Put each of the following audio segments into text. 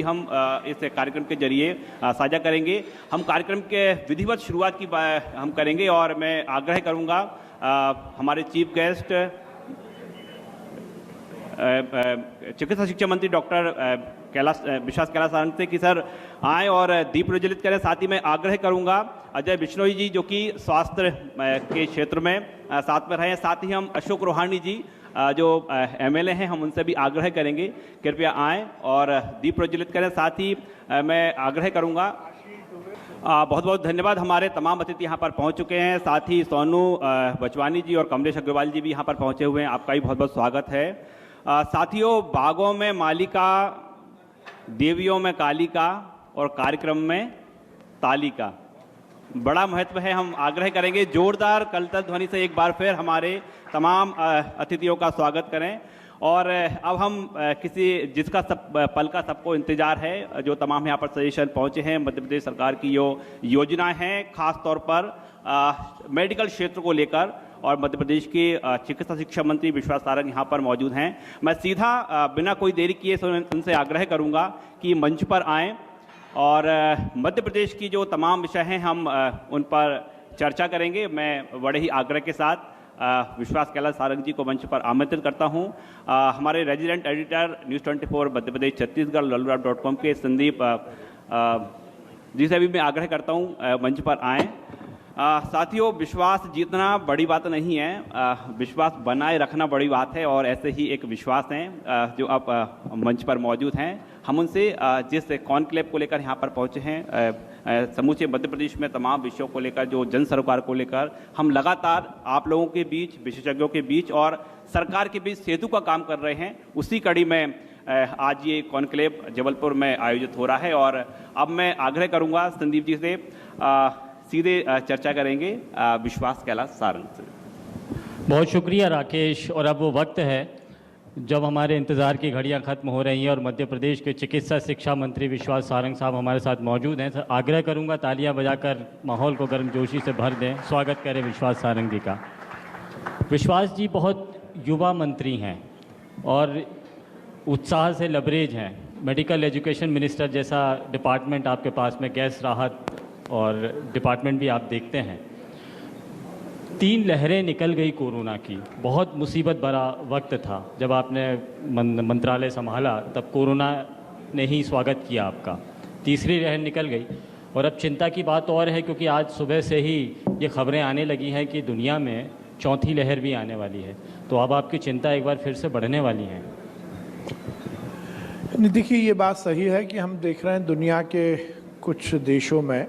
हम इस कार्यक्रम के जरिए साझा करेंगे। हम कार्यक्रम के विधिवत शुरुआत की हम करेंगे और मैं आग्रह करूंगा हमारे चीफ गेस्ट चिकित्सा शिक्षा मंत्री डॉक्टर विश्वास कैलाश सारंग से कि सर आए और दीप प्रज्वलित करें। साथ ही मैं आग्रह करूंगा अजय बिश्नोई जी जो कि स्वास्थ्य के क्षेत्र में साथ में रहे हैं। साथ ही हम अशोक रोहानी जी जो एमएलए हैं हम उनसे भी आग्रह करेंगे कृपया आएँ और दीप प्रज्वलित करें। साथ ही मैं आग्रह करूंगा बहुत बहुत धन्यवाद। हमारे तमाम अतिथि यहाँ पर पहुँच चुके हैं। साथ ही सोनू बचवानी जी और कमलेश अग्रवाल जी भी यहाँ पर पहुँचे हुए हैं। आपका भी बहुत बहुत स्वागत है। साथियों, बागों में मालिका, देवियों में कालिका और कार्यक्रम में तालिका, बड़ा महत्व है। हम आग्रह करेंगे जोरदार कलतल ध्वनि से एक बार फिर हमारे तमाम अतिथियों का स्वागत करें। और अब हम जिसका पल का सबको इंतजार है, जो तमाम यहाँ पर सजेशन पहुँचे हैं मध्य प्रदेश सरकार की जो योजनाएं हैं खास तौर पर मेडिकल क्षेत्र को लेकर, और मध्य प्रदेश के चिकित्सा शिक्षा मंत्री विश्वास सारंग यहाँ पर मौजूद हैं। मैं सीधा बिना कोई देरी किए उनसे आग्रह करूँगा कि मंच पर आएँ और मध्य प्रदेश की जो तमाम विषय हैं हम उन पर चर्चा करेंगे। मैं बड़े ही आग्रह के साथ विश्वास कैलाश सारंग जी को मंच पर आमंत्रित करता हूं। हमारे resident editor news 24 Madhya Pradesh Chhattisgarh lalurab.com के संदीप जी से भी मैं आग्रह करता हूं मंच पर आएँ। साथियों, विश्वास जीतना बड़ी बात नहीं है, विश्वास बनाए रखना बड़ी बात है। और ऐसे ही एक विश्वास हैं जो अब मंच पर मौजूद हैं। हम उनसे जिस कॉन्क्लेव को लेकर यहाँ पर पहुँचे हैं, समूचे मध्य प्रदेश में तमाम विषयों को लेकर, जो जन सरोकार को लेकर हम लगातार आप लोगों के बीच, विशेषज्ञों के बीच और सरकार के बीच सेतु का काम कर रहे हैं, उसी कड़ी में आज ये कॉन्क्लेव जबलपुर में आयोजित हो रहा है। और अब मैं आग्रह करूँगा संदीप जी से सीधे चर्चा करेंगे विश्वास कैलाश सारंग से। बहुत शुक्रिया राकेश। और अब वो वक्त है जब हमारे इंतज़ार की घड़ियां ख़त्म हो रही हैं और मध्य प्रदेश के चिकित्सा शिक्षा मंत्री विश्वास सारंग साहब हमारे साथ मौजूद हैं। आग्रह करूंगा तालियां बजाकर माहौल को गर्मजोशी से भर दें। स्वागत करें विश्वास सारंग जी का। विश्वास जी बहुत युवा मंत्री हैं और उत्साह से लबरेज हैं। मेडिकल एजुकेशन मिनिस्टर जैसा डिपार्टमेंट आपके पास में, गैस राहत और डिपार्टमेंट भी आप देखते हैं। 3 लहरें निकल गई कोरोना की, बहुत मुसीबत भरा वक्त था जब आपने मंत्रालय संभाला, तब कोरोना ने ही स्वागत किया आपका। तीसरी लहर निकल गई और अब चिंता की बात और है क्योंकि आज सुबह से ही ये खबरें आने लगी हैं कि दुनिया में चौथी लहर भी आने वाली है। तो अब आपकी चिंता एक बार फिर से बढ़ने वाली है। देखिए, ये बात सही है कि हम देख रहे हैं दुनिया के कुछ देशों में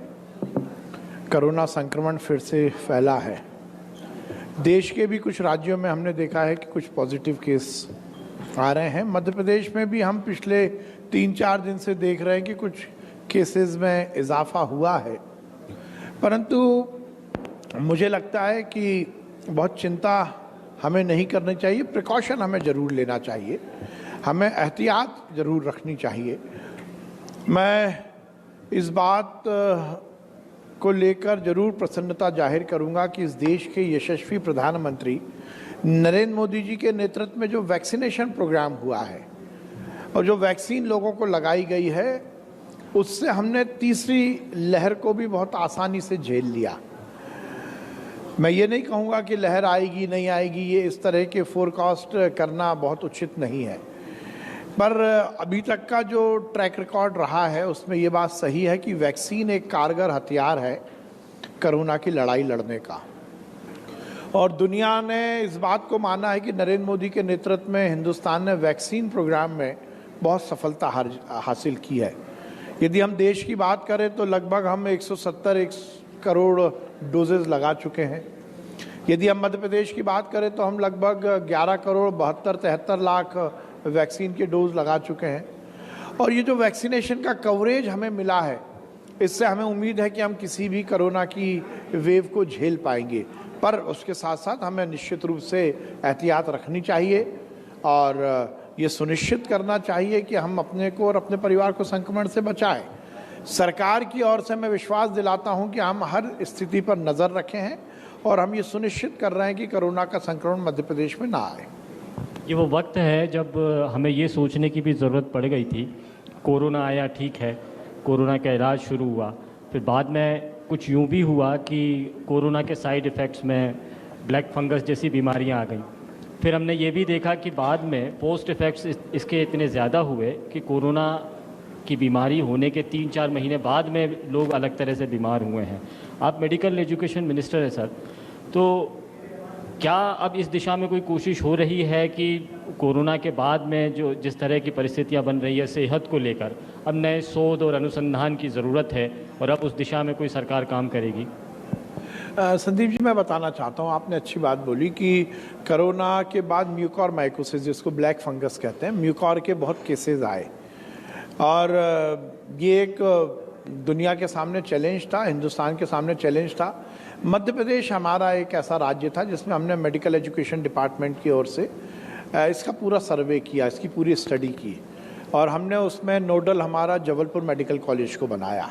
कोरोना संक्रमण फिर से फैला है। देश के भी कुछ राज्यों में हमने देखा है कि कुछ पॉजिटिव केस आ रहे हैं। मध्य प्रदेश में भी हम पिछले 3-4 दिन से देख रहे हैं कि कुछ केसेस में इजाफा हुआ है, परंतु मुझे लगता है कि बहुत चिंता हमें नहीं करनी चाहिए। प्रिकॉशन हमें ज़रूर लेना चाहिए, हमें एहतियात ज़रूर रखनी चाहिए। मैं इस बात को लेकर जरूर प्रसन्नता जाहिर करूंगा कि इस देश के यशस्वी प्रधानमंत्री नरेंद्र मोदी जी के नेतृत्व में जो वैक्सीनेशन प्रोग्राम हुआ है और जो वैक्सीन लोगों को लगाई गई है, उससे हमने तीसरी लहर को भी बहुत आसानी से झेल लिया। मैं ये नहीं कहूँगा कि लहर आएगी नहीं आएगी, ये इस तरह के फोरकास्ट करना बहुत उचित नहीं है, पर अभी तक का जो ट्रैक रिकॉर्ड रहा है उसमें ये बात सही है कि वैक्सीन एक कारगर हथियार है कोरोना की लड़ाई लड़ने का। और दुनिया ने इस बात को माना है कि नरेंद्र मोदी के नेतृत्व में हिंदुस्तान ने वैक्सीन प्रोग्राम में बहुत सफलता हासिल की है। यदि हम देश की बात करें तो लगभग हम 170 करोड़ डोजेज लगा चुके हैं। यदि हम मध्य प्रदेश की बात करें तो हम लगभग 11 करोड़ 72-73 लाख वैक्सीन के डोज लगा चुके हैं। और ये जो वैक्सीनेशन का कवरेज हमें मिला है, इससे हमें उम्मीद है कि हम किसी भी कोरोना की वेव को झेल पाएंगे। पर उसके साथ साथ हमें निश्चित रूप से एहतियात रखनी चाहिए और ये सुनिश्चित करना चाहिए कि हम अपने को और अपने परिवार को संक्रमण से बचाएं। सरकार की ओर से मैं विश्वास दिलाता हूं कि हम हर स्थिति पर नज़र रखे हैं और हम ये सुनिश्चित कर रहे हैं कि कोरोना का संक्रमण मध्य प्रदेश में ना आए। ये वो वक्त है जब हमें ये सोचने की भी ज़रूरत पड़ गई थी कोरोना आया, ठीक है, कोरोना का इलाज शुरू हुआ, फिर बाद में कुछ यूँ भी हुआ कि कोरोना के साइड इफ़ेक्ट्स में ब्लैक फंगस जैसी बीमारियां आ गई। फिर हमने ये भी देखा कि बाद में पोस्ट इफ़ेक्ट्स इसके इतने ज़्यादा हुए कि कोरोना की बीमारी होने के 3-4 महीने बाद में लोग अलग तरह से बीमार हुए हैं। आप मेडिकल एजुकेशन मिनिस्टर हैं सर, तो क्या अब इस दिशा में कोई कोशिश हो रही है कि कोरोना के बाद में जो जिस तरह की परिस्थितियां बन रही है सेहत को लेकर, अब नए शोध और अनुसंधान की ज़रूरत है और अब उस दिशा में कोई सरकार काम करेगी? संदीप जी, मैं बताना चाहता हूँ, आपने अच्छी बात बोली कि कोरोना के बाद म्यूकोरमाइकोसिस, जिसको ब्लैक फंगस कहते हैं, म्यूकोर के बहुत केसेस आए और ये एक दुनिया के सामने चैलेंज था, हिंदुस्तान के सामने चैलेंज था। मध्य प्रदेश हमारा एक ऐसा राज्य था जिसमें हमने मेडिकल एजुकेशन डिपार्टमेंट की ओर से इसका पूरा सर्वे किया, इसकी पूरी स्टडी की और हमने उसमें नोडल हमारा जबलपुर मेडिकल कॉलेज को बनाया।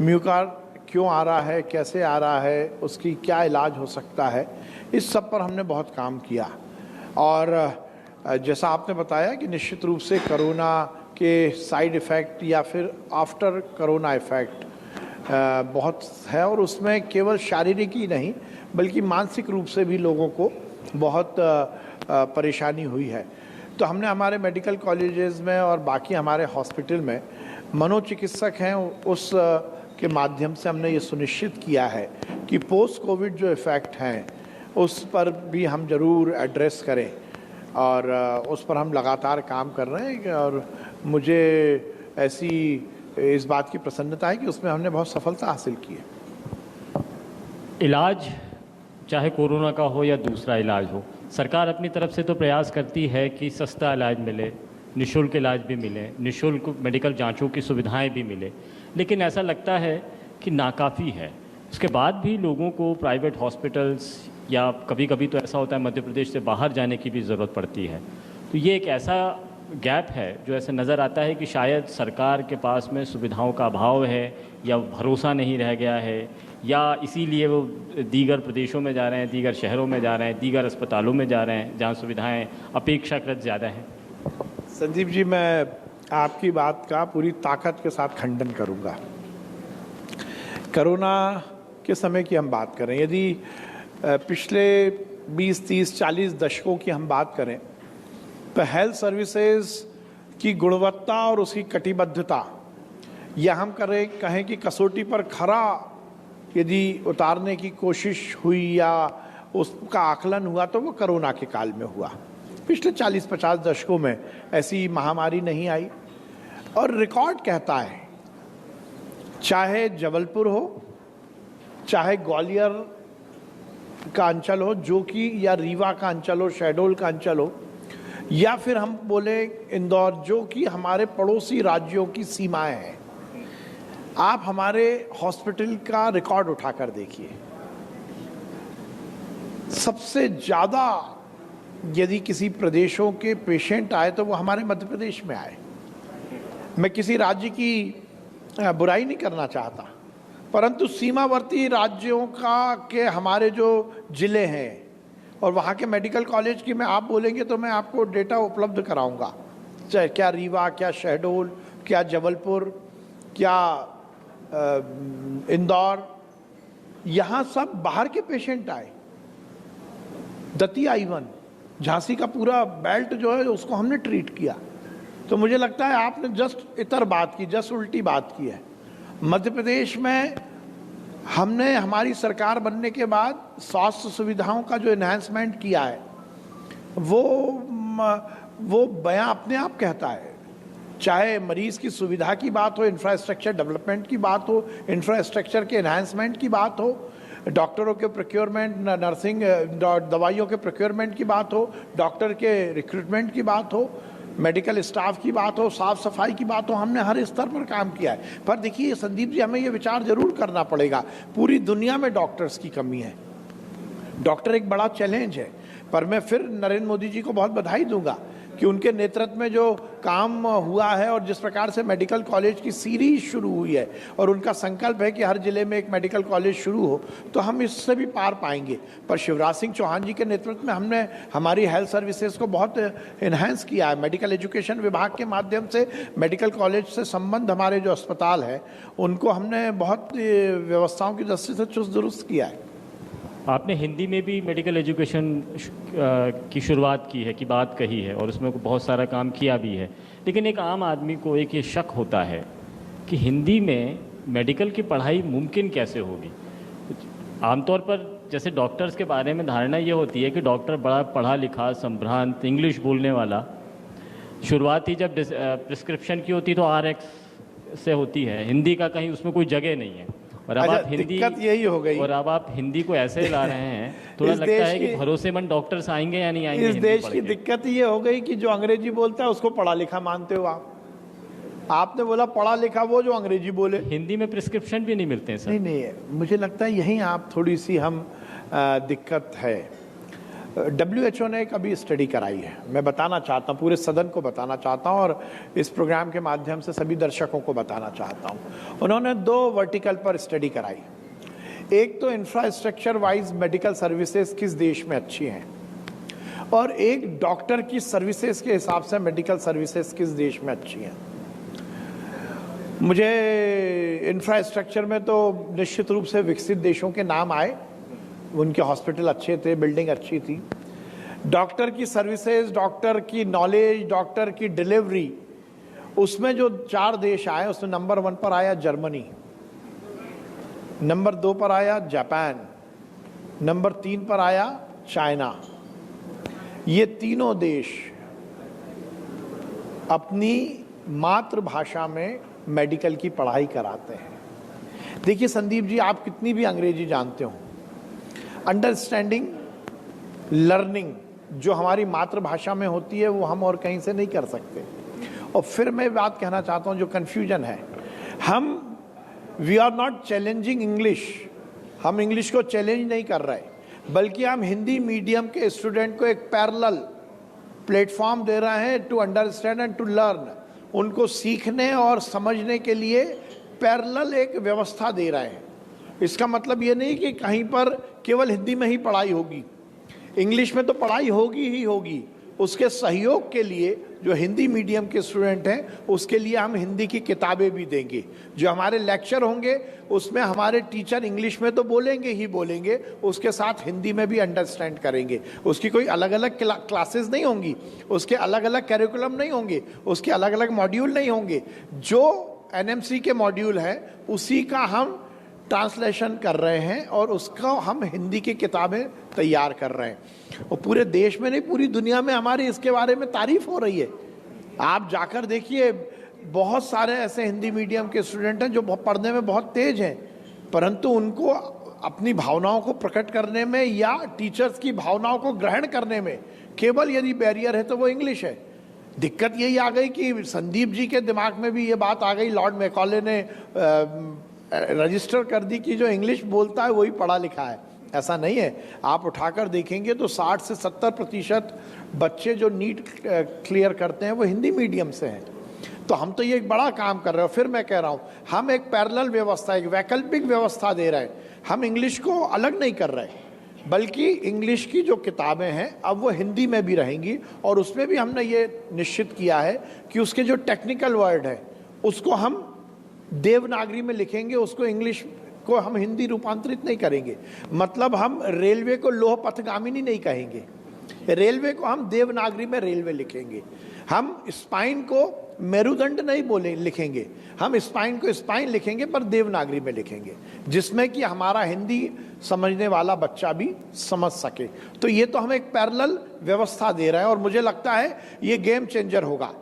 म्यूकोर क्यों आ रहा है, कैसे आ रहा है, उसकी क्या इलाज हो सकता है, इस सब पर हमने बहुत काम किया। और जैसा आपने बताया कि निश्चित रूप से कोरोना के साइड इफ़ेक्ट या फिर आफ्टर कोरोना इफ़ेक्ट बहुत है और उसमें केवल शारीरिक ही नहीं बल्कि मानसिक रूप से भी लोगों को बहुत परेशानी हुई है। तो हमने हमारे मेडिकल कॉलेजेस में और बाकी हमारे हॉस्पिटल में मनोचिकित्सक हैं, उस के माध्यम से हमने ये सुनिश्चित किया है कि पोस्ट कोविड जो इफ़ेक्ट हैं उस पर भी हम ज़रूर एड्रेस करें और उस पर हम लगातार काम कर रहे हैं और मुझे ऐसी इस बात की प्रसन्नता है कि उसमें हमने बहुत सफलता हासिल की है। इलाज चाहे कोरोना का हो या दूसरा इलाज हो, सरकार अपनी तरफ से तो प्रयास करती है कि सस्ता इलाज मिले, निःशुल्क इलाज भी मिले, निःशुल्क मेडिकल जांचों की सुविधाएं भी मिले, लेकिन ऐसा लगता है कि नाकाफ़ी है। उसके बाद भी लोगों को प्राइवेट हॉस्पिटल्स या कभी कभी तो ऐसा होता है मध्य प्रदेश से बाहर जाने की भी ज़रूरत पड़ती है। तो ये एक ऐसा गैप है जो ऐसे नज़र आता है कि शायद सरकार के पास में सुविधाओं का अभाव है या भरोसा नहीं रह गया है या इसीलिए वो दीगर प्रदेशों में जा रहे हैं, दीगर शहरों में जा रहे हैं, दीगर अस्पतालों में जा रहे हैं जहाँ सुविधाएं अपेक्षाकृत ज़्यादा हैं। संदीप जी, मैं आपकी बात का पूरी ताकत के साथ खंडन करूंगा। कोरोना के समय की हम बात करें, यदि पिछले 20, 30, 40 दशकों की हम बात करें तो हेल्थ सर्विसेज की गुणवत्ता और उसकी कटिबद्धता या हम कहें कि कसौटी पर खरा यदि उतारने की कोशिश हुई या उसका आकलन हुआ तो वो कोरोना के काल में हुआ। पिछले 40-50 दशकों में ऐसी महामारी नहीं आई और रिकॉर्ड कहता है, चाहे जबलपुर हो, चाहे ग्वालियर का अंचल हो जो कि, या रीवा का अंचल हो, शहडोल का अंचल हो, या फिर हम बोले इंदौर जो कि हमारे पड़ोसी राज्यों की सीमाएं हैं, आप हमारे हॉस्पिटल का रिकॉर्ड उठाकर देखिए। सबसे ज़्यादा यदि किसी प्रदेशों के पेशेंट आए तो वो हमारे मध्य प्रदेश में आए। मैं किसी राज्य की बुराई नहीं करना चाहता, परंतु सीमावर्ती राज्यों के हमारे जो ज़िले हैं और वहाँ के मेडिकल कॉलेज की मैं आप बोलेंगे तो मैं आपको डेटा उपलब्ध कराऊंगा, चाहे क्या रीवा, क्या शहडोल, क्या जबलपुर, क्या इंदौर, यहाँ सब बाहर के पेशेंट आए। दतिया, इवन झांसी का पूरा बेल्ट जो है उसको हमने ट्रीट किया। तो मुझे लगता है आपने जस्ट इतर बात की, जस्ट उल्टी बात की है। मध्य प्रदेश में हमने हमारी सरकार बनने के बाद स्वास्थ्य सुविधाओं का जो एनहांसमेंट किया है वो बयां अपने आप कहता है। चाहे मरीज की सुविधा की बात हो, इंफ्रास्ट्रक्चर डेवलपमेंट की बात हो, इंफ्रास्ट्रक्चर के एनहांसमेंट की बात हो, डॉक्टरों के प्रोक्योरमेंट, नर्सिंग दवाइयों के प्रोक्योरमेंट की बात हो, डॉक्टर के रिक्रूटमेंट की बात हो, मेडिकल स्टाफ की बात हो, साफ सफाई की बात हो, हमने हर स्तर पर काम किया है। पर देखिए संदीप जी, हमें ये विचार जरूर करना पड़ेगा, पूरी दुनिया में डॉक्टर्स की कमी है, डॉक्टर एक बड़ा चैलेंज है। पर मैं फिर नरेंद्र मोदी जी को बहुत बधाई दूंगा कि उनके नेतृत्व में जो काम हुआ है और जिस प्रकार से मेडिकल कॉलेज की सीरीज शुरू हुई है और उनका संकल्प है कि हर जिले में एक मेडिकल कॉलेज शुरू हो, तो हम इससे भी पार पाएंगे। पर शिवराज सिंह चौहान जी के नेतृत्व में हमने हमारी हेल्थ सर्विसेज को बहुत इन्हेंस किया है। मेडिकल एजुकेशन विभाग के माध्यम से मेडिकल कॉलेज से संबंध हमारे जो अस्पताल है उनको हमने बहुत व्यवस्थाओं की दृष्टि से चुस्त दुरुस्त किया है। आपने हिंदी में भी मेडिकल एजुकेशन की शुरुआत की है, की बात कही है, और उसमें बहुत सारा काम किया भी है। लेकिन एक आम आदमी को एक ये शक होता है कि हिंदी में मेडिकल की पढ़ाई मुमकिन कैसे होगी। आमतौर पर जैसे डॉक्टर्स के बारे में धारणा ये होती है कि डॉक्टर बड़ा पढ़ा लिखा, संभ्रांत, इंग्लिश बोलने वाला। शुरुआत ही जब प्रिस्क्रिप्शन की होती तो RX से होती है, हिंदी का कहीं उसमें कोई जगह नहीं है। और अब आप हिंदी, दिक्कत यही हो गई, और अब आप हिंदी को ऐसे ला रहे हैं, थोड़ा लगता है कि भरोसेमंद डॉक्टर्स आएंगे या नहीं आएंगे। इस देश की दिक्कत ये हो गई कि जो अंग्रेजी बोलता है उसको पढ़ा लिखा मानते हो आप। आपने बोला पढ़ा लिखा वो जो अंग्रेजी बोले। हिंदी में प्रिस्क्रिप्शन भी नहीं मिलते हैं सर। नहीं, मुझे लगता है यहीं आप थोड़ी सी हम दिक्कत है। WHO ने एक अभी स्टडी कराई है, मैं बताना चाहता हूँ, पूरे सदन को बताना चाहता हूँ और इस प्रोग्राम के माध्यम से सभी दर्शकों को बताना चाहता हूँ। उन्होंने 2 वर्टिकल पर स्टडी कराई। एक तो इंफ्रास्ट्रक्चर वाइज मेडिकल सर्विसेज किस देश में अच्छी हैं, और एक डॉक्टर की सर्विसेज के हिसाब से मेडिकल सर्विसेज किस देश में अच्छी हैं। मुझे इंफ्रास्ट्रक्चर में तो निश्चित रूप से विकसित देशों के नाम आए, उनके हॉस्पिटल अच्छे थे, बिल्डिंग अच्छी थी। डॉक्टर की सर्विसेज, डॉक्टर की नॉलेज, डॉक्टर की डिलीवरी, उसमें जो 4 देश आए उसमें नंबर 1 पर आया जर्मनी, नंबर 2 पर आया जापान, नंबर 3 पर आया चाइना। ये तीनों देश अपनी मातृभाषा में मेडिकल की पढ़ाई कराते हैं। देखिए संदीप जी, आप कितनी भी अंग्रेजी जानते हो, अंडरस्टैंडिंग, लर्निंग जो हमारी मातृभाषा में होती है वो हम और कहीं से नहीं कर सकते। और फिर मैं बात कहना चाहता हूँ, जो कन्फ्यूजन है, we are not challenging English, हम इंग्लिश को चैलेंज नहीं कर रहे, बल्कि हम हिंदी मीडियम के स्टूडेंट को एक पैरेलल प्लेटफॉर्म दे रहे हैं to understand and to learn. उनको सीखने और समझने के लिए पैरेलल एक व्यवस्था दे रहे हैं। इसका मतलब ये नहीं कि कहीं पर केवल हिंदी में ही पढ़ाई होगी, इंग्लिश में तो पढ़ाई होगी ही होगी। उसके सहयोग के लिए जो हिंदी मीडियम के स्टूडेंट हैं उसके लिए हम हिंदी की किताबें भी देंगे। जो हमारे लेक्चर होंगे उसमें हमारे टीचर इंग्लिश में तो बोलेंगे ही बोलेंगे, उसके साथ हिंदी में भी अंडरस्टैंड करेंगे। उसकी कोई अलग अलग क्लासेस नहीं होंगी, उसके अलग अलग कैरिकुलम नहीं होंगे, उसके अलग अलग मॉड्यूल नहीं होंगे। जो NMC के मॉड्यूल हैं उसी का हम ट्रांसलेशन कर रहे हैं और उसका हम हिंदी की किताबें तैयार कर रहे हैं। और पूरे देश में नहीं, पूरी दुनिया में हमारी इसके बारे में तारीफ हो रही है। आप जाकर देखिए, बहुत सारे ऐसे हिंदी मीडियम के स्टूडेंट हैं जो पढ़ने में बहुत तेज हैं, परंतु उनको अपनी भावनाओं को प्रकट करने में या टीचर्स की भावनाओं को ग्रहण करने में केवल यदि बैरियर है तो वो इंग्लिश है। दिक्कत यही आ गई कि संदीप जी के दिमाग में भी ये बात आ गई, लॉर्ड मैकॉले ने रजिस्टर कर दी कि जो इंग्लिश बोलता है वही पढ़ा लिखा है। ऐसा नहीं है। आप उठाकर देखेंगे तो 60 से 70% बच्चे जो नीट क्लियर करते हैं वो हिंदी मीडियम से हैं। तो हम तो ये एक बड़ा काम कर रहे हैं। फिर मैं कह रहा हूँ, हम एक पैरेलल व्यवस्था, एक वैकल्पिक व्यवस्था दे रहे हैं। हम इंग्लिश को अलग नहीं कर रहे, बल्कि इंग्लिश की जो किताबें हैं अब वो हिंदी में भी रहेंगी। और उसमें भी हमने ये निश्चित किया है कि उसके जो टेक्निकल वर्ड है उसको हम देवनागरी में लिखेंगे, उसको इंग्लिश को हम हिंदी रूपांतरित नहीं करेंगे। मतलब हम रेलवे को लोह पथगामिनी नहीं कहेंगे, रेलवे को हम देवनागरी में रेलवे लिखेंगे। हम स्पाइन को मेरुदंड नहीं लिखेंगे, हम स्पाइन को स्पाइन लिखेंगे पर देवनागरी में लिखेंगे, जिसमें कि हमारा हिंदी समझने वाला बच्चा भी समझ सके। तो ये तो हम एक पैरेलल व्यवस्था दे रहे हैं और मुझे लगता है ये गेम चेंजर होगा।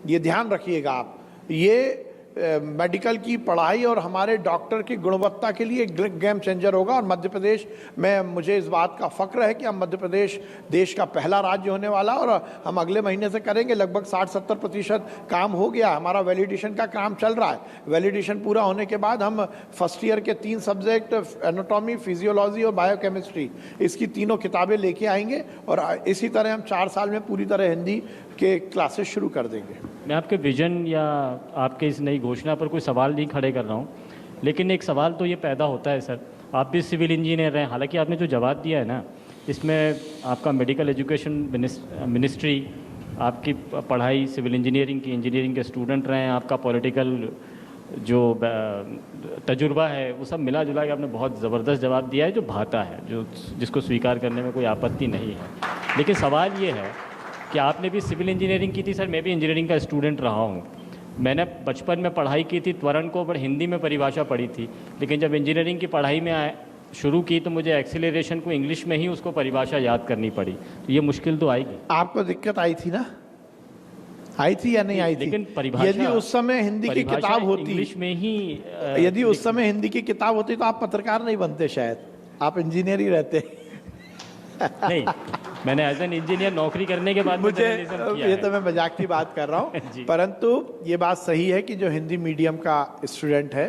ये ध्यान रखिएगा आप, ये मेडिकल की पढ़ाई और हमारे डॉक्टर की गुणवत्ता के लिए गेम चेंजर होगा। और मध्य प्रदेश में मुझे इस बात का फक्र है कि हम मध्य प्रदेश देश का पहला राज्य होने वाला, और हम अगले महीने से करेंगे। लगभग 60-70% काम हो गया, हमारा वैलिडेशन का काम चल रहा है। वैलिडेशन पूरा होने के बाद हम फर्स्ट ईयर के 3 सब्जेक्ट, एनाटॉमी, फिजियोलॉजी और बायोकेमिस्ट्री, इसकी तीनों किताबें लेके आएंगे। और इसी तरह हम 4 साल में पूरी तरह हिंदी के क्लासेस शुरू कर देंगे। मैं आपके विजन या आपके इस नई घोषणा पर कोई सवाल नहीं खड़े कर रहा हूँ, लेकिन एक सवाल तो ये पैदा होता है सर, आप भी सिविल इंजीनियर हैं, हालांकि आपने जो जवाब दिया है ना, इसमें आपका मेडिकल एजुकेशन मिनिस्ट्री, आपकी पढ़ाई सिविल इंजीनियरिंग की, इंजीनियरिंग के स्टूडेंट रहे हैं, आपका पॉलिटिकल जो तजुर्बा है, वो सब मिला जुला के आपने बहुत ज़बरदस्त जवाब दिया है, जो भाता है, जो जिसको स्वीकार करने में कोई आपत्ति नहीं है। लेकिन सवाल ये है कि आपने भी सिविल इंजीनियरिंग की थी सर, मैं भी इंजीनियरिंग का स्टूडेंट रहा हूँ। मैंने बचपन में पढ़ाई की थी त्वरण को, बट हिंदी में परिभाषा पढ़ी थी, लेकिन जब इंजीनियरिंग की पढ़ाई में शुरू की तो मुझे एक्सीलरेशन को इंग्लिश में ही उसको परिभाषा याद करनी पड़ी, तो ये मुश्किल तो आएगी। आपको दिक्कत आई थी ना, आई थी या नहीं आई थी? लेकिन परिभाषा, यदि उस समय हिंदी की किताब होती, इंग्लिश में ही यदि उस समय हिंदी की किताब होती तो आप पत्रकार नहीं बनते, शायद आप इंजीनियर ही रहते। नहीं, मैंने एज एन इंजीनियर नौकरी करने के बाद मुझे ये तो मैं मजाक की बात कर रहा हूँ, परंतु ये बात सही है कि जो हिंदी मीडियम का स्टूडेंट है,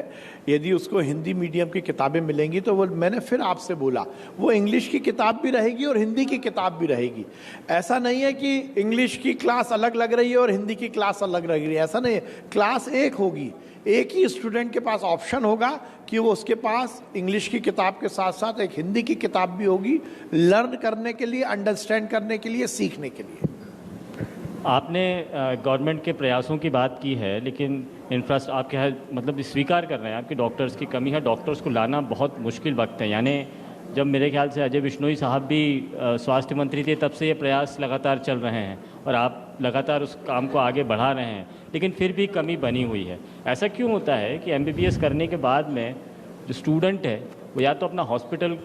यदि उसको हिंदी मीडियम की किताबें मिलेंगी तो वो, मैंने फिर आपसे बोला, वो इंग्लिश की किताब भी रहेगी और हिंदी की किताब भी रहेगी। ऐसा नहीं है कि इंग्लिश की क्लास अलग लग रही है और हिंदी की क्लास अलग लग रही है, ऐसा नहीं है। क्लास एक होगी, एक ही स्टूडेंट के पास ऑप्शन होगा कि वो उसके पास इंग्लिश की किताब के साथ साथ एक हिंदी की किताब भी होगी, लर्न करने के लिए, अंडरस्टैंड करने के लिए, सीखने के लिए। आपने गवर्नमेंट के प्रयासों की बात की है, लेकिन इंफ्रास्ट्रक्चर आप क्या है, मतलब स्वीकार कर रहे हैं आपकी डॉक्टर्स की कमी है, डॉक्टर्स को लाना बहुत मुश्किल वक्त है। यानी जब मेरे ख्याल से अजय बिश्नोई साहब भी स्वास्थ्य मंत्री थे, तब से ये प्रयास लगातार चल रहे हैं और आप लगातार उस काम को आगे बढ़ा रहे हैं, लेकिन फिर भी कमी बनी हुई है। ऐसा क्यों होता है कि MBBS करने के बाद में जो स्टूडेंट है वो या तो अपना हॉस्पिटल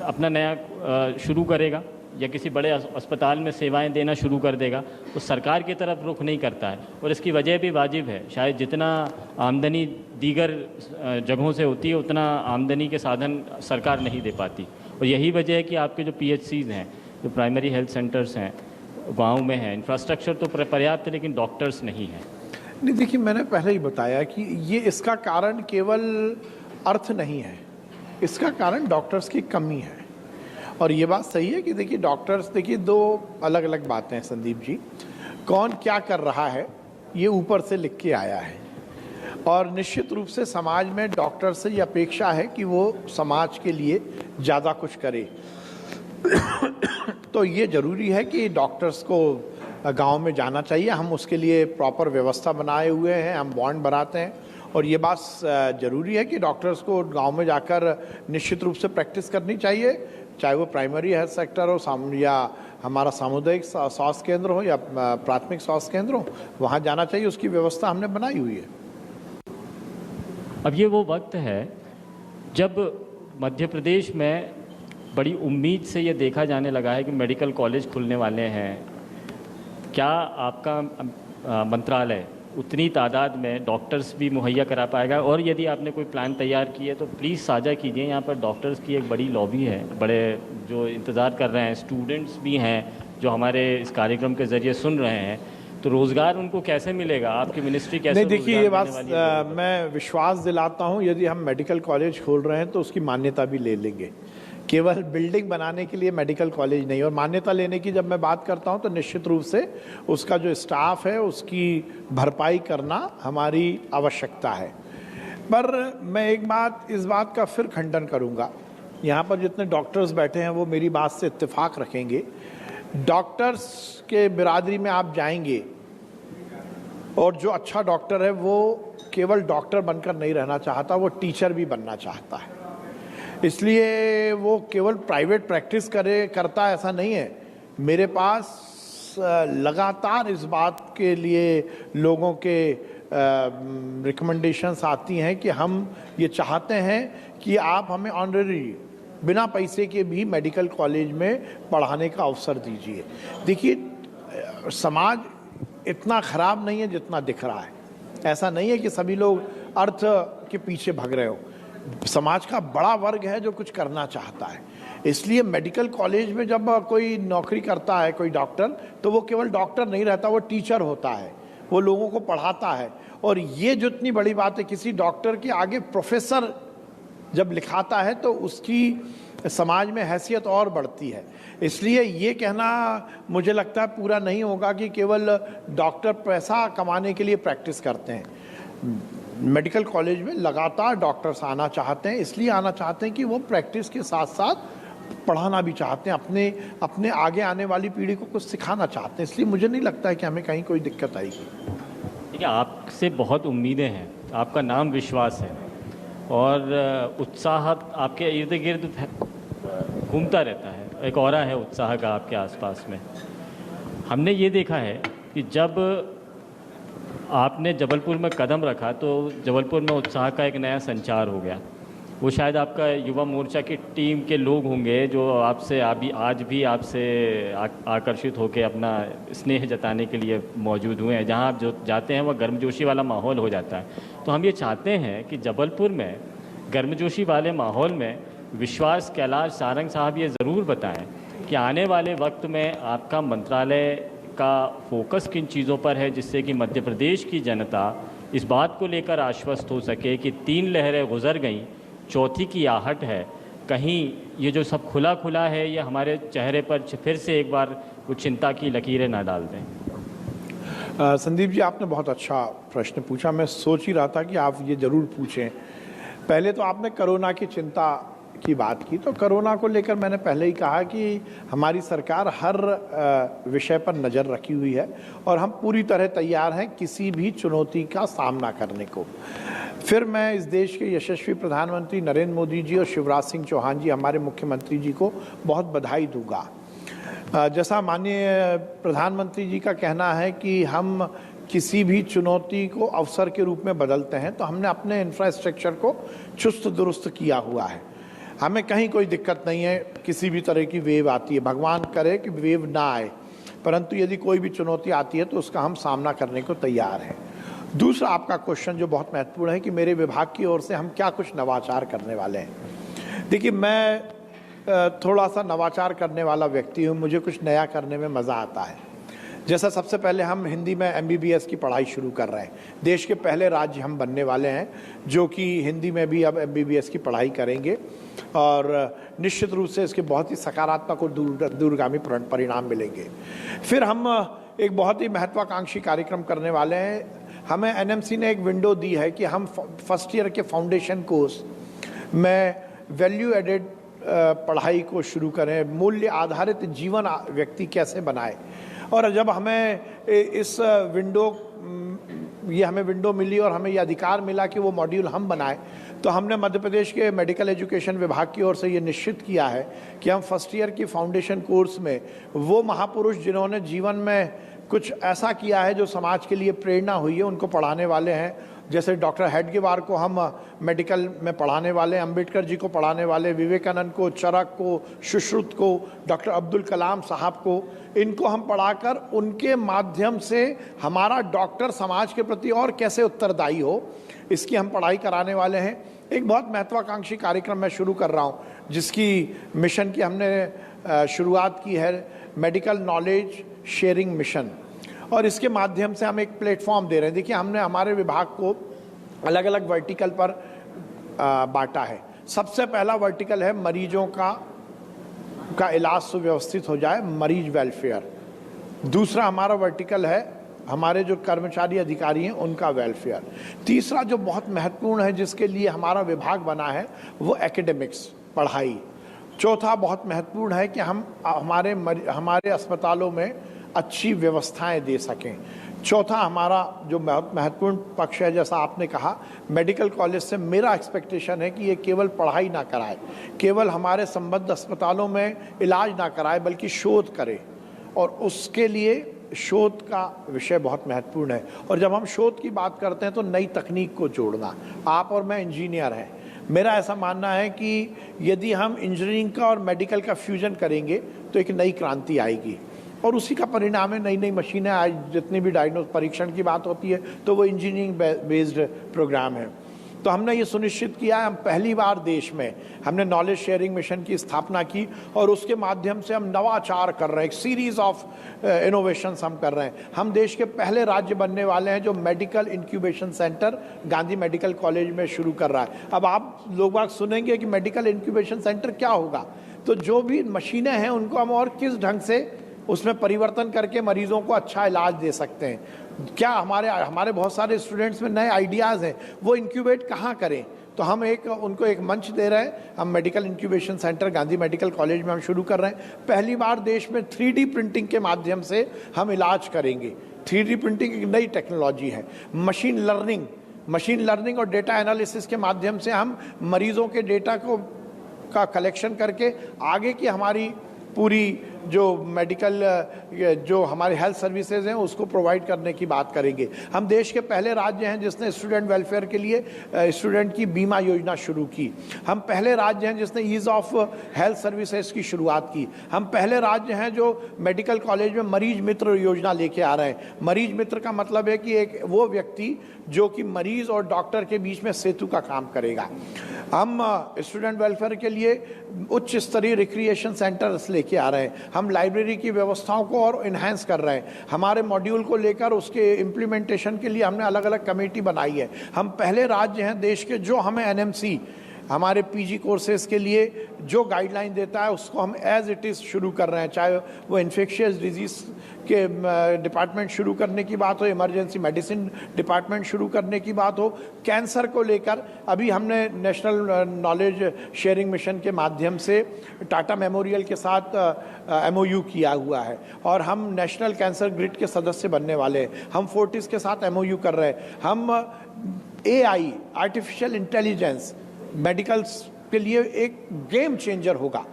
अपना नया शुरू करेगा या किसी बड़े अस्पताल में सेवाएं देना शुरू कर देगा, तो सरकार की तरफ रुख नहीं करता है। और इसकी वजह भी वाजिब है, शायद जितना आमदनी दीगर जगहों से होती है उतना आमदनी के साधन सरकार नहीं दे पाती। और यही वजह है कि आपके जो PHCs हैं, जो प्राइमरी हेल्थ सेंटर्स हैं, गाँव में हैं, इंफ्रास्ट्रक्चर तो पर्याप्त है लेकिन डॉक्टर्स नहीं हैं। नहीं, देखिए, मैंने पहले ही बताया कि ये इसका कारण केवल अर्थ नहीं है, इसका कारण डॉक्टर्स की कमी है। और ये बात सही है कि देखिए डॉक्टर्स, देखिए दो अलग अलग बातें हैं संदीप जी, कौन क्या कर रहा है ये ऊपर से लिख के आया है, और निश्चित रूप से समाज में डॉक्टर से ये अपेक्षा है कि वो समाज के लिए ज़्यादा कुछ करे। तो ये ज़रूरी है कि डॉक्टर्स को गांव में जाना चाहिए, हम उसके लिए प्रॉपर व्यवस्था बनाए हुए हैं, हम बॉन्ड बनाते हैं, और ये बात ज़रूरी है कि डॉक्टर्स को गांव में जाकर निश्चित रूप से प्रैक्टिस करनी चाहिए, चाहे वो प्राइमरी हेल्थ सेक्टर हो या हमारा सामुदायिक स्वास्थ्य केंद्र हो या प्राथमिक स्वास्थ्य केंद्र हो, वहाँ जाना चाहिए, उसकी व्यवस्था हमने बनाई हुई है। अब ये वो वक्त है जब मध्य प्रदेश में बड़ी उम्मीद से ये देखा जाने लगा है कि मेडिकल कॉलेज खुलने वाले हैं। क्या आपका मंत्रालय उतनी तादाद में डॉक्टर्स भी मुहैया करा पाएगा? और यदि आपने कोई प्लान तैयार किए तो प्लीज़ साझा कीजिए। यहाँ पर डॉक्टर्स की एक बड़ी लॉबी है, बड़े जो इंतज़ार कर रहे हैं, स्टूडेंट्स भी हैं जो हमारे इस कार्यक्रम के ज़रिए सुन रहे हैं, तो रोज़गार उनको कैसे मिलेगा? आपकी मिनिस्ट्री कैसे? नहीं, देखिए, ये बात मैं विश्वास दिलाता हूँ, यदि हम मेडिकल कॉलेज खोल रहे हैं तो उसकी मान्यता भी ले लेंगे। केवल बिल्डिंग बनाने के लिए मेडिकल कॉलेज नहीं, और मान्यता लेने की जब मैं बात करता हूं तो निश्चित रूप से उसका जो स्टाफ है उसकी भरपाई करना हमारी आवश्यकता है। पर मैं एक बात, इस बात का फिर खंडन करूंगा, यहाँ पर जितने डॉक्टर्स बैठे हैं वो मेरी बात से इत्तेफाक रखेंगे। डॉक्टर्स के बिरादरी में आप जाएंगे और जो अच्छा डॉक्टर है वो केवल डॉक्टर बनकर नहीं रहना चाहता, वो टीचर भी बनना चाहता है। इसलिए वो केवल प्राइवेट प्रैक्टिस करता ऐसा नहीं है। मेरे पास लगातार इस बात के लिए लोगों के रिकमेंडेशंस आती हैं कि हम ये चाहते हैं कि आप हमें ऑनररी बिना पैसे के भी मेडिकल कॉलेज में पढ़ाने का अवसर दीजिए। देखिए, समाज इतना खराब नहीं है जितना दिख रहा है। ऐसा नहीं है कि सभी लोग अर्थ के पीछे भाग रहे हो। समाज का बड़ा वर्ग है जो कुछ करना चाहता है। इसलिए मेडिकल कॉलेज में जब कोई नौकरी करता है कोई डॉक्टर, तो वो केवल डॉक्टर नहीं रहता, वो टीचर होता है, वो लोगों को पढ़ाता है। और ये जो इतनी बड़ी बात है, किसी डॉक्टर के आगे प्रोफेसर जब लिखाता है तो उसकी समाज में हैसियत और बढ़ती है। इसलिए ये कहना मुझे लगता है पूरा नहीं होगा कि केवल डॉक्टर पैसा कमाने के लिए प्रैक्टिस करते हैं। मेडिकल कॉलेज में लगातार डॉक्टर्स आना चाहते हैं, इसलिए आना चाहते हैं कि वो प्रैक्टिस के साथ साथ पढ़ाना भी चाहते हैं, अपने आगे आने वाली पीढ़ी को कुछ सिखाना चाहते हैं। इसलिए मुझे नहीं लगता है कि हमें कहीं कोई दिक्कत आएगी। देखिए, आपसे बहुत उम्मीदें हैं, आपका नाम विश्वास है और उत्साह आपके इर्द गिर्द घूमता रहता है, एक ऑरा है उत्साह का आपके आसपास में। हमने ये देखा है कि जब आपने जबलपुर में कदम रखा तो जबलपुर में उत्साह का एक नया संचार हो गया। वो शायद आपका युवा मोर्चा की टीम के लोग होंगे जो आपसे आज भी आपसे आकर्षित होकर अपना स्नेह जताने के लिए मौजूद हुए हैं। जहां आप जो जाते हैं वह गर्मजोशी वाला माहौल हो जाता है। तो हम ये चाहते हैं कि जबलपुर में गर्मजोशी वाले माहौल में विश्वास कैलाश सारंग साहब ये ज़रूर बताएं कि आने वाले वक्त में आपका मंत्रालय का फोकस किन चीज़ों पर है, जिससे कि मध्य प्रदेश की जनता इस बात को लेकर आश्वस्त हो सके कि 3 लहरें गुजर गईं, चौथी की आहट है। कहीं ये जो सब खुला खुला है ये हमारे चेहरे पर फिर से एक बार वो चिंता की लकीरें ना डाल दें। संदीप जी, आपने बहुत अच्छा प्रश्न पूछा। मैं सोच ही रहा था कि आप ये ज़रूर पूछें। पहले तो आपने कोरोना की चिंता की बात की, तो कोरोना को लेकर मैंने पहले ही कहा कि हमारी सरकार हर विषय पर नज़र रखी हुई है और हम पूरी तरह तैयार हैं किसी भी चुनौती का सामना करने को। फिर मैं इस देश के यशस्वी प्रधानमंत्री नरेंद्र मोदी जी और शिवराज सिंह चौहान जी, हमारे मुख्यमंत्री जी को बहुत बधाई दूंगा। जैसा माननीय प्रधानमंत्री जी का कहना है कि हम किसी भी चुनौती को अवसर के रूप में बदलते हैं, तो हमने अपने इंफ्रास्ट्रक्चर को चुस्त दुरुस्त किया हुआ है। हमें कहीं कोई दिक्कत नहीं है, किसी भी तरह की वेव आती है, भगवान करे कि वेव ना आए, परंतु यदि कोई भी चुनौती आती है तो उसका हम सामना करने को तैयार हैं। दूसरा आपका क्वेश्चन जो बहुत महत्वपूर्ण है कि मेरे विभाग की ओर से हम क्या कुछ नवाचार करने वाले हैं। देखिए, मैं थोड़ा सा नवाचार करने वाला व्यक्ति हूँ, मुझे कुछ नया करने में मज़ा आता है। जैसा सबसे पहले हम हिंदी में MBBS की पढ़ाई शुरू कर रहे हैं। देश के पहले राज्य हम बनने वाले हैं जो कि हिंदी में भी अब MBBS की पढ़ाई करेंगे और निश्चित रूप से इसके बहुत ही सकारात्मक और दूरगामी परिणाम मिलेंगे। फिर हम एक बहुत ही महत्वाकांक्षी कार्यक्रम करने वाले हैं। हमें NMC ने एक विंडो दी है कि हम फर्स्ट ईयर के फाउंडेशन कोर्स में वैल्यू एडेड पढ़ाई को शुरू करें, मूल्य आधारित जीवन व्यक्ति कैसे बनाए। और जब हमें हमें विंडो मिली और हमें ये अधिकार मिला कि वो मॉड्यूल हम बनाएं, तो हमने मध्य प्रदेश के मेडिकल एजुकेशन विभाग की ओर से ये निश्चित किया है कि हम फर्स्ट ईयर की फाउंडेशन कोर्स में वो महापुरुष जिन्होंने जीवन में कुछ ऐसा किया है जो समाज के लिए प्रेरणा हुई है, उनको पढ़ाने वाले हैं। जैसे डॉक्टर हेडगेवार को हम मेडिकल में पढ़ाने वाले, अम्बेडकर जी को पढ़ाने वाले, विवेकानंद को, चरक को, सुश्रुत को, डॉक्टर अब्दुल कलाम साहब को, इनको हम पढ़ाकर उनके माध्यम से हमारा डॉक्टर समाज के प्रति और कैसे उत्तरदायी हो, इसकी हम पढ़ाई कराने वाले हैं। एक बहुत महत्वाकांक्षी कार्यक्रम मैं शुरू कर रहा हूँ जिसकी मिशन की हमने शुरुआत की है, मेडिकल नॉलेज शेयरिंग मिशन, और इसके माध्यम से हम एक प्लेटफॉर्म दे रहे हैं। देखिए, हमने हमारे विभाग को अलग अलग वर्टिकल पर बांटा है। सबसे पहला वर्टिकल है मरीजों का इलाज सुव्यवस्थित हो जाए, मरीज वेलफेयर। दूसरा हमारा वर्टिकल है हमारे जो कर्मचारी अधिकारी हैं उनका वेलफेयर। तीसरा जो बहुत महत्वपूर्ण है जिसके लिए हमारा विभाग बना है वो एकेडमिक्स, पढ़ाई। चौथा बहुत महत्वपूर्ण है कि हम हमारे अस्पतालों में अच्छी व्यवस्थाएं दे सकें। चौथा हमारा जो महत्वपूर्ण पक्ष है, जैसा आपने कहा, मेडिकल कॉलेज से मेरा एक्सपेक्टेशन है कि ये केवल पढ़ाई ना कराए, केवल हमारे संबद्ध अस्पतालों में इलाज ना कराए, बल्कि शोध करे, और उसके लिए शोध का विषय बहुत महत्वपूर्ण है। और जब हम शोध की बात करते हैं तो नई तकनीक को जोड़ना। आप और मैं इंजीनियर हैं, मेरा ऐसा मानना है कि यदि हम इंजीनियरिंग का और मेडिकल का फ्यूजन करेंगे तो एक नई क्रांति आएगी, और उसी का परिणाम है नई नई मशीनें। आज जितनी भी परीक्षण की बात होती है तो वो इंजीनियरिंग बेस्ड प्रोग्राम है। तो हमने ये सुनिश्चित किया, हम पहली बार देश में हमने नॉलेज शेयरिंग मिशन की स्थापना की और उसके माध्यम से हम नवाचार कर रहे हैं, एक सीरीज ऑफ इनोवेशंस हम कर रहे हैं। हम देश के पहले राज्य बनने वाले हैं जो medical incubation centre Gandhi medical college में शुरू कर रहा है। अब आप लोग बात सुनेंगे कि मेडिकल इंक्यूबेशन सेंटर क्या होगा, तो जो भी मशीनें हैं उनको हम और किस ढंग से उसमें परिवर्तन करके मरीजों को अच्छा इलाज दे सकते हैं, क्या हमारे बहुत सारे स्टूडेंट्स में नए आइडियाज़ हैं, वो इंक्यूबेट कहाँ करें, तो हम उनको एक मंच दे रहे हैं। हम medical incubation centre Gandhi medical college में हम शुरू कर रहे हैं। पहली बार देश में 3D प्रिंटिंग के माध्यम से हम इलाज करेंगे। 3D प्रिंटिंग एक नई टेक्नोलॉजी है। मशीन लर्निंग और डेटा एनालिसिस के माध्यम से हम मरीजों के डेटा का कलेक्शन करके आगे की हमारी पूरी जो मेडिकल जो हमारे हेल्थ सर्विसेज हैं उसको प्रोवाइड करने की बात करेंगे। हम देश के पहले राज्य हैं जिसने स्टूडेंट वेलफेयर के लिए स्टूडेंट की बीमा योजना शुरू की। हम पहले राज्य हैं जिसने ईज ऑफ हेल्थ सर्विसेज की शुरुआत की। हम पहले राज्य हैं जो मेडिकल कॉलेज में मरीज मित्र योजना लेके आ रहे हैं। मरीज मित्र का मतलब है कि एक वो व्यक्ति जो कि मरीज और डॉक्टर के बीच में सेतु का काम करेगा। हम स्टूडेंट वेलफेयर के लिए उच्च स्तरीय रिक्रिएशन सेंटर्स लेके आ रहे हैं। हम लाइब्रेरी की व्यवस्थाओं को और इन्हांस कर रहे हैं। हमारे मॉड्यूल को लेकर उसके इम्प्लीमेंटेशन के लिए हमने अलग अलग कमेटी बनाई है। हम पहले राज्य हैं देश के जो हमें एनएमसी हमारे पीजी कोर्सेज के लिए जो गाइडलाइन देता है उसको हम एज इट इज़ शुरू कर रहे हैं, चाहे वो इन्फेक्शियस डिजीज़ के डिपार्टमेंट शुरू करने की बात हो, इमरजेंसी मेडिसिन डिपार्टमेंट शुरू करने की बात हो, कैंसर को लेकर अभी हमने नेशनल नॉलेज शेयरिंग मिशन के माध्यम से टाटा मेमोरियल के साथ MOU किया हुआ है और हम नेशनल कैंसर ग्रिड के सदस्य बनने वाले हैं। हम फोर्टिस के साथ MOU कर रहे हैं। हम AI आर्टिफिशियल इंटेलिजेंस मेडिकल्स के लिए एक गेम चेंजर होगा।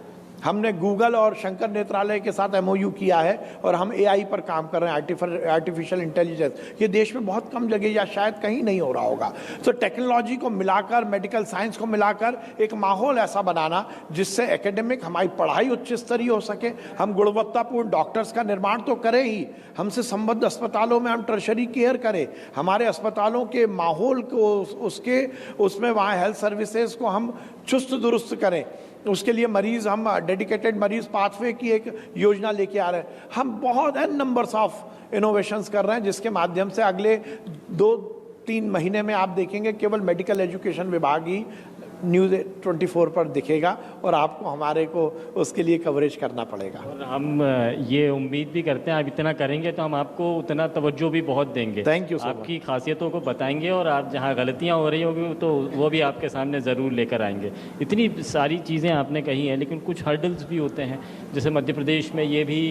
हमने गूगल और शंकर नेत्रालय के साथ MOU किया है और हम AI पर काम कर रहे हैं, आर्टिफिशियल इंटेलिजेंस। ये देश में बहुत कम जगह या शायद कहीं नहीं हो रहा होगा। तो टेक्नोलॉजी को मिलाकर, मेडिकल साइंस को मिलाकर एक माहौल ऐसा बनाना जिससे एकेडमिक हमारी पढ़ाई उच्च स्तरीय हो सके, हम गुणवत्तापूर्ण डॉक्टर्स का निर्माण तो करें ही, हमसे संबद्ध अस्पतालों में हम टर्शरी केयर करें, हमारे अस्पतालों के माहौल को उसमें वहाँ हेल्थ सर्विसेज को हम चुस्त दुरुस्त करें। उसके लिए हम डेडिकेटेड मरीज पाथवे की एक योजना लेके आ रहे हैं। हम बहुत नंबर्स ऑफ इनोवेशंस कर रहे हैं जिसके माध्यम से अगले 2-3 महीने में आप देखेंगे केवल मेडिकल एजुकेशन विभाग ही न्यूज़ 24 पर दिखेगा और आपको हमारे को उसके लिए कवरेज करना पड़ेगा। और हम ये उम्मीद भी करते हैं आप इतना करेंगे तो हम आपको उतना तवज्जो भी बहुत देंगे। Thank you. आपकी खासियतों को बताएंगे और आप जहाँ गलतियाँ हो रही होगी तो वो भी आपके सामने ज़रूर लेकर आएंगे। इतनी सारी चीज़ें आपने कही हैं लेकिन कुछ हर्डल्स भी होते हैं, जैसे मध्य प्रदेश में ये भी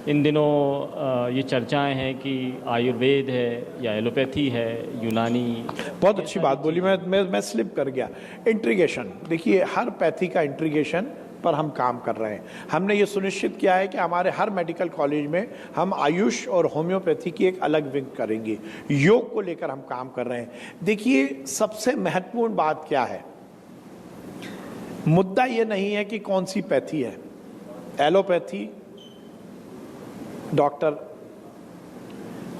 इन दिनों ये चर्चाएं हैं कि आयुर्वेद है या एलोपैथी है, यूनानी। बहुत अच्छी बात बोली, मैं स्लिप कर गया। इंट्रीगेशन, देखिए हर पैथी का इंट्रीगेशन पर हम काम कर रहे हैं। हमने ये सुनिश्चित किया है कि हमारे हर मेडिकल कॉलेज में हम आयुष और होम्योपैथी की एक अलग विंग करेंगे। योग को लेकर हम काम कर रहे हैं। देखिए सबसे महत्वपूर्ण बात क्या है, मुद्दा ये नहीं है कि कौन सी पैथी है, allopathy doctor,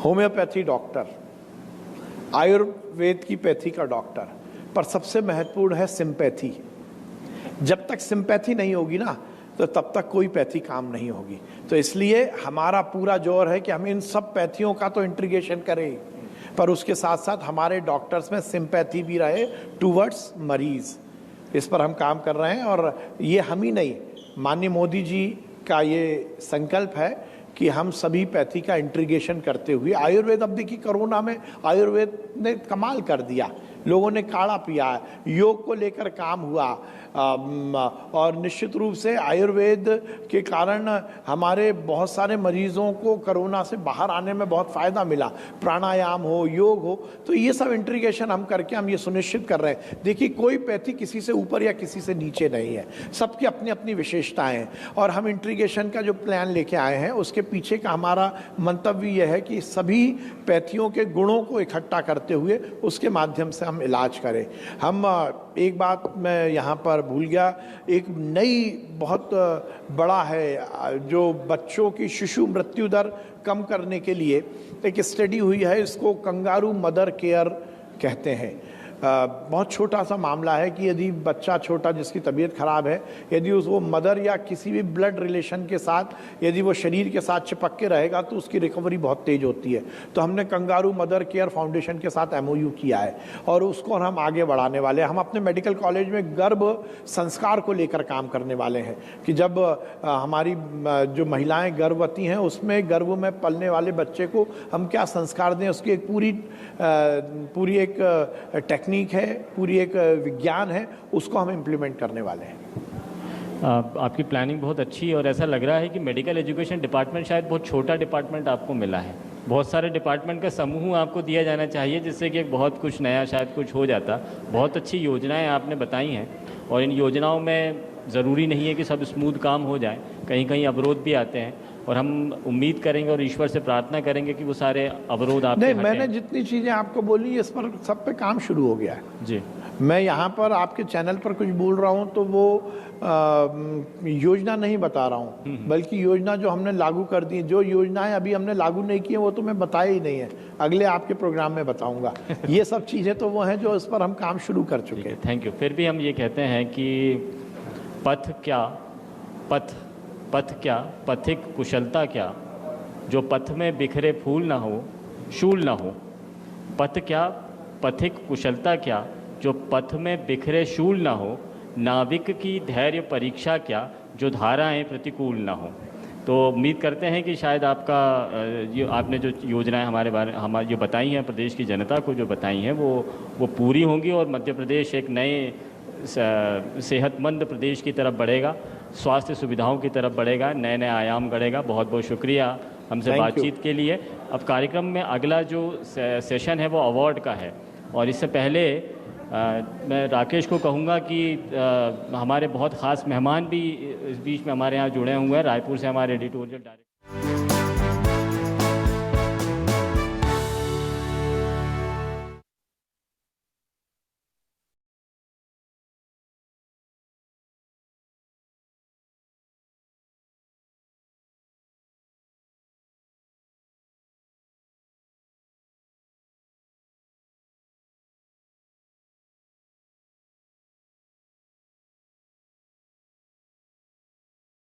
homeopathy doctor, Ayurveda की पैथी का डॉक्टर, पर सबसे महत्वपूर्ण है सिंपैथी। जब तक सिंपैथी नहीं होगी ना तो तब तक कोई पैथी काम नहीं होगी। तो इसलिए हमारा पूरा जोर है कि हम इन सब पैथियों का तो इंटीग्रेशन करें, पर उसके साथ साथ हमारे डॉक्टर्स में सिंपैथी भी रहे टूवर्ड्स मरीज। इस पर हम काम कर रहे हैं और ये हम ही नहीं, माननीय मोदी जी का ये संकल्प है कि हम सभी पैथी का इंटीग्रेशन करते हुए आयुर्वेद, अब देखिए कोरोना में आयुर्वेद ने कमाल कर दिया, लोगों ने काढ़ा पिया, योग को लेकर काम हुआ और निश्चित रूप से आयुर्वेद के कारण हमारे बहुत सारे मरीजों को कोरोना से बाहर आने में बहुत फ़ायदा मिला। प्राणायाम हो, योग हो, तो ये सब इंटीग्रेशन हम करके हम ये सुनिश्चित कर रहे हैं। देखिए कोई पैथी किसी से ऊपर या किसी से नीचे नहीं है, सबकी अपनी अपनी विशेषताएं हैं और हम इंटीग्रेशन का जो प्लान लेके आए हैं उसके पीछे का हमारा मंतव्य यह है कि सभी पैथियों के गुणों को इकट्ठा करते हुए उसके माध्यम से हम इलाज करें। हम एक बात मैं यहाँ पर भूल गया, एक नई बहुत बड़ा है जो बच्चों की शिशु मृत्यु दर कम करने के लिए एक स्टडी हुई है, इसको कंगारू मदर केयर कहते हैं। बहुत छोटा सा मामला है कि यदि बच्चा छोटा जिसकी तबीयत खराब है, यदि वो मदर या किसी भी ब्लड रिलेशन के साथ यदि वो शरीर के साथ चिपक के रहेगा तो उसकी रिकवरी बहुत तेज होती है। तो हमने कंगारू मदर केयर फाउंडेशन के साथ MOU किया है और उसको हम आगे बढ़ाने वाले हैं। हम अपने मेडिकल कॉलेज में गर्भ संस्कार को लेकर काम करने वाले हैं कि जब हमारी जो महिलाएं गर्भवती हैं उसमें गर्भ में पलने वाले बच्चे को हम क्या संस्कार दें, उसकी एक पूरी एक टेक्निक है, पूरी एक विज्ञान है, उसको हम इम्प्लीमेंट करने वाले हैं। आपकी प्लानिंग बहुत अच्छी है और ऐसा लग रहा है कि मेडिकल एजुकेशन डिपार्टमेंट शायद बहुत छोटा डिपार्टमेंट आपको मिला है। बहुत सारे डिपार्टमेंट का समूह आपको दिया जाना चाहिए जिससे कि बहुत कुछ नया शायद कुछ हो जाता। बहुत अच्छी योजनाएं आपने बताई हैं और इन योजनाओं में ज़रूरी नहीं है कि सब स्मूथ काम हो जाए, कहीं कहीं अवरोध भी आते हैं और हम उम्मीद करेंगे और ईश्वर से प्रार्थना करेंगे कि वो सारे अवरोध आपके नहीं, मैंने जितनी चीज़ें आपको बोली इस पर सब पे काम शुरू हो गया है जी। मैं यहाँ पर आपके चैनल पर कुछ बोल रहा हूँ तो वो योजना नहीं बता रहा हूँ, बल्कि योजना जो हमने लागू कर दी, जो योजनाएं अभी हमने लागू नहीं की है वो तो मैं बताया ही नहीं है, अगले आपके प्रोग्राम में बताऊंगा। ये सब चीज़ें तो वो हैं जो इस पर हम काम शुरू कर चुके हैं। Thank you. फिर भी हम ये कहते हैं कि पथ क्या पथिक कुशलता क्या, जो पथ में बिखरे फूल ना हो शूल ना हो। पथ क्या पथिक कुशलता क्या, जो पथ में बिखरे शूल ना हो। नाविक की धैर्य परीक्षा क्या, जो धाराएं प्रतिकूल ना हो। तो उम्मीद करते हैं कि शायद आपका आपने जो योजनाएं हमारी जो बताई हैं प्रदेश की जनता को जो बताई हैं वो पूरी होंगी और मध्य प्रदेश एक नए सेहतमंद प्रदेश की तरफ बढ़ेगा, स्वास्थ्य सुविधाओं की तरफ बढ़ेगा, नए नए आयाम गढ़ेगा। बहुत बहुत शुक्रिया हमसे बातचीत के लिए। अब कार्यक्रम में अगला जो सेशन है वो अवार्ड का है और इससे पहले मैं राकेश को कहूँगा कि हमारे बहुत ख़ास मेहमान भी इस बीच में हमारे यहाँ जुड़े हुए हैं। रायपुर से हमारे एडिटोरियल डायरेक्टर